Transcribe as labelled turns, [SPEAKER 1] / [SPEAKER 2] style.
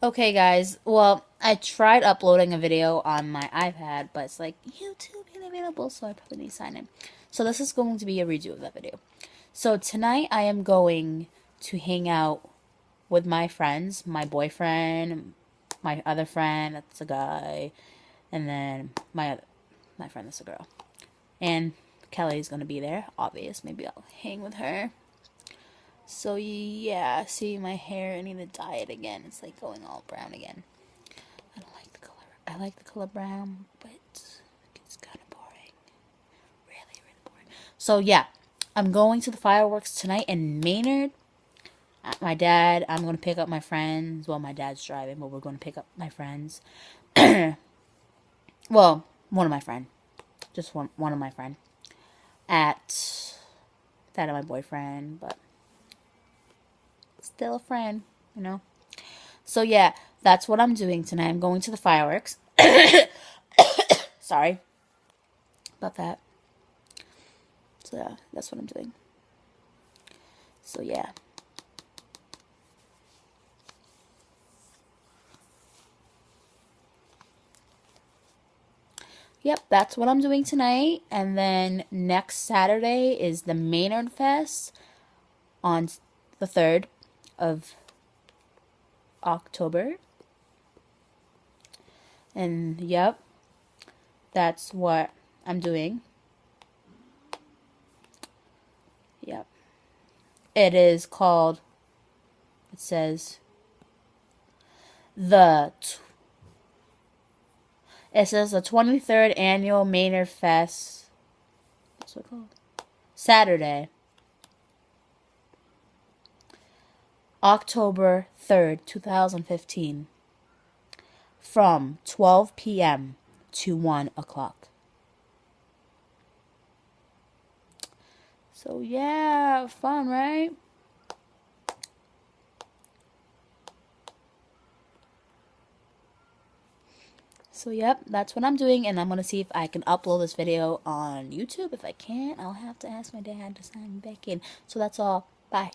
[SPEAKER 1] Okay, guys. Well, I tried uploading a video on my iPad, but it's like YouTube ain't available, so I probably need to sign in. So this is going to be a redo of that video. So tonight I am going to hang out with my friends, my boyfriend, my other friend, that's a guy, and then my friend that's a girl. And Kelly's gonna be there, obvious. Maybe I'll hang with her. So yeah, see my hair, I need to dye it again. It's like going all brown again. I don't like the color. I like the color brown, but it's kind of boring. Really, really boring. So yeah, I'm going to the fireworks tonight in Maynard. I'm going to pick up my friends. Well, my dad's driving, but we're going to pick up my friends. Well, one of my friend. Just one of my friend. At that of my boyfriend, but still a friend, you know? So yeah, that's what I'm doing tonight. I'm going to the fireworks. Sorry about that. So yeah, that's what I'm doing. So yeah. Yep, that's what I'm doing tonight. And then next Saturday is the Maynard Fest on the 3rd of October. And yep, that's what I'm doing. Yep. It is called, it says, the It says the 23rd annual Maynard Fest. What's it called? Saturday, October 3rd, 2015. From 12 p.m. to 1 o'clock. So yeah, fun, right? So yep, that's what I'm doing, and I'm gonna see if I can upload this video on YouTube. If I can't, I'll have to ask my dad to sign me back in. So that's all. Bye.